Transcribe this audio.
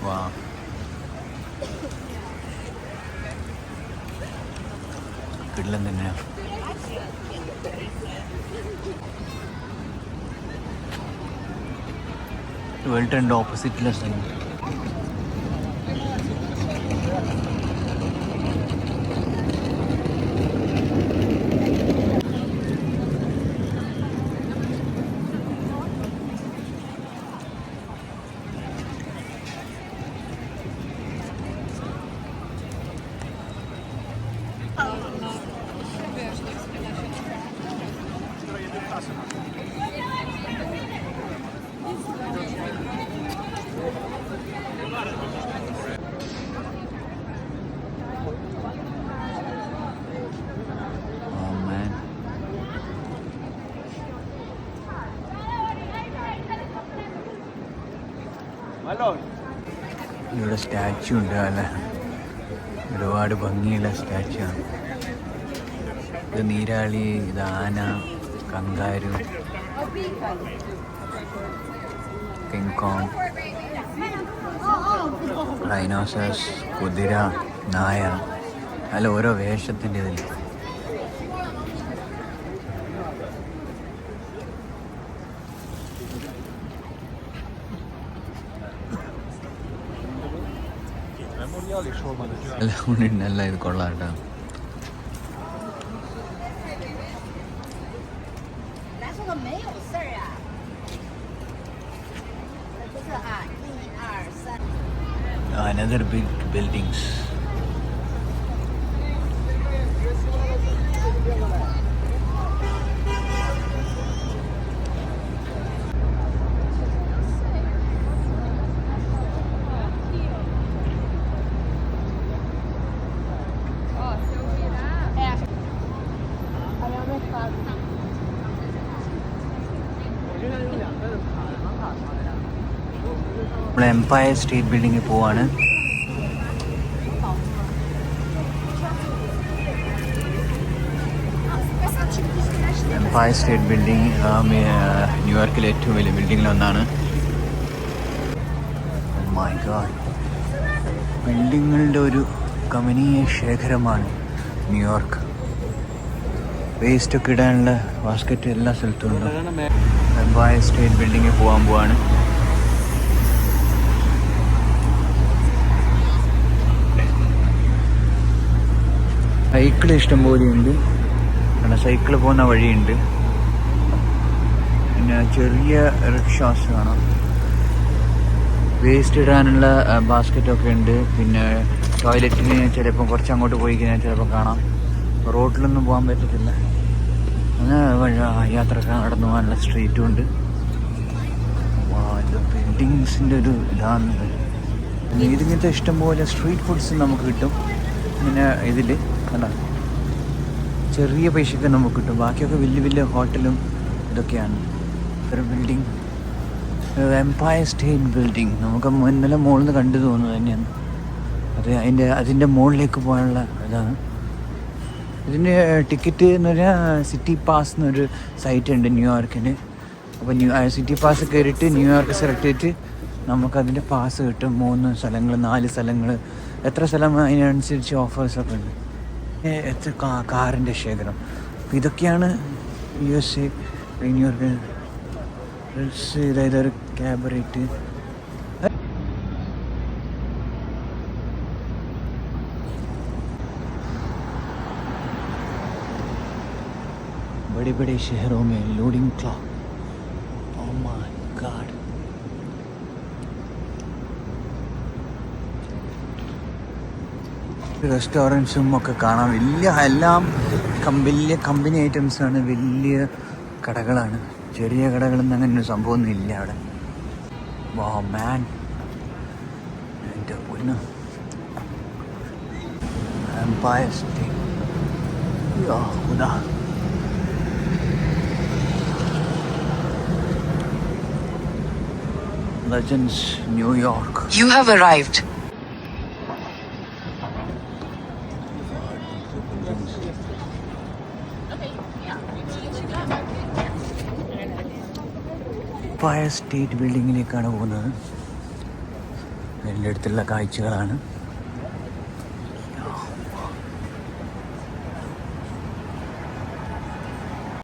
വാ, കിടിലൻ തന്നെയാണ്. വേൾഡ് ട്രെൻഡ് ഓപ്പോസിറ്റിലെ സ്ഥലം. ഇവിടെ സ്റ്റാച്ചു ഉണ്ട്, അല്ലേ? ഒരുപാട് ഭംഗിയുള്ള സ്റ്റാച്ചു ആണ്. ഇത് നീരാളി, ഇത് ആന, കങ്കാരു, കിങ്കോങ്, റൈനോസസ്, കുതിര, നായ, അല്ല ഓരോ വേഷത്തിൻ്റെ ഇതിൽ. എല്ലാം കൂടി നല്ല ഇത് കൊള്ളാം കേട്ടോ. Another big buildings. നമ്മൾ എംപയർ സ്റ്റേറ്റ് ബിൽഡിങ്ങിൽ പോവാണ്. എംപയർ സ്റ്റേറ്റ് ബിൽഡിംഗ് ന്യൂയോർക്കിലെ ഏറ്റവും വലിയ ബിൽഡിങ്ങിലൊന്നാണ്. മൈ ഗോഡ്, ബിൽഡിങ്ങുകളുടെ ഒരു കമനീയ ശേഖരമാണ് ന്യൂയോർക്ക്. വേസ്റ്റൊക്കെ ഇടാനുള്ള ബാസ്ക്കറ്റ് എല്ലാ സ്ഥലത്തും ഉണ്ട്. എംപയർ സ്റ്റേറ്റ് ബിൽഡിങ്ങിൽ പോകാൻ പോവാണ്. സൈക്കിൾ ഇഷ്ടംപോലെ ഉണ്ട്, കാരണം സൈക്കിൾ പോകുന്ന വഴിയുണ്ട്. പിന്നെ ചെറിയ റിക്ഷാസ് കാണാം. വേസ്റ്റ് ഇടാനുള്ള ബാസ്ക്കറ്റൊക്കെ ഉണ്ട്. പിന്നെ ടോയ്ലറ്റിന് ചിലപ്പോൾ കുറച്ച് അങ്ങോട്ട് പോയി കഴിഞ്ഞാൽ ചിലപ്പോൾ കാണാം. റോഡിലൊന്നും പോകാൻ പറ്റത്തില്ല. അങ്ങനെ യാത്രക്കാർ നടന്നു പോകാനുള്ള സ്ട്രീറ്റും ഉണ്ട്. ബിൽഡിങ്സിൻ്റെ ഒരു ഇതാണ്. പിന്നെ ഇതിങ്ങനത്തെ ഇഷ്ടംപോലെ സ്ട്രീറ്റ് ഫുഡ്സ് നമുക്ക് കിട്ടും. പിന്നെ ഇതിൽ അല്ല ചെറിയ പൈസയ്ക്ക് നമുക്ക് കിട്ടും. ബാക്കിയൊക്കെ വലിയ വലിയ ഹോട്ടലും ഇതൊക്കെയാണ്. ഒരു ബിൽഡിങ്, എംപയർ സ്റ്റേറ്റ് ബിൽഡിങ് നമുക്ക് ഇന്നലെ മുകളിൽ നിന്ന് കണ്ടു തോന്നുന്നത് തന്നെയാണ്. അതിൻ്റെ മുകളിലേക്ക് പോകാനുള്ള ഇതാണ്. ഇതിന് ടിക്കറ്റ് എന്ന് പറഞ്ഞാൽ സിറ്റി പാസ് എന്നൊരു സൈറ്റ് ഉണ്ട് ന്യൂയോർക്കിന്. അപ്പോൾ സിറ്റി പാസ് കയറിയിട്ട് ന്യൂയോർക്ക് സെലക്ട് ചെയ്തിട്ട് നമുക്കതിൻ്റെ പാസ് കിട്ടും. 3 സ്ഥലങ്ങൾ 4 സ്ഥലങ്ങൾ എത്ര സ്ഥലം അതിനനുസരിച്ച് ഓഫേഴ്സൊക്കെ ഉണ്ട്. എത്ര കാറിൻ്റെ ശേഖരം. അപ്പോൾ ഇതൊക്കെയാണ് USA ന്യൂയോർക്ക്. ഇതൊരു ക്യാബറേറ്റ്. बड़े बड़े शहरों में loading clock. Oh my God. റെസ്റ്റോറൻറ്റ്സും ഒക്കെ കാണാം. എല്ലാം വലിയ കമ്പനി ഐറ്റംസാണ്. വലിയ കടകളാണ്. ചെറിയ കടകളൊന്നും അങ്ങനെ ഒരു സംഭവമൊന്നും ഇല്ല അവിടെ. വാ മാൻ, എൻ്റെ പൊന്ന്. Empire state. Legends, New York. You have arrived. Empire state ബിൽഡിങ്ങിലേക്കാണ് പോകുന്നത്. എൻ്റെ അടുത്തുള്ള കാഴ്ചകളാണ്.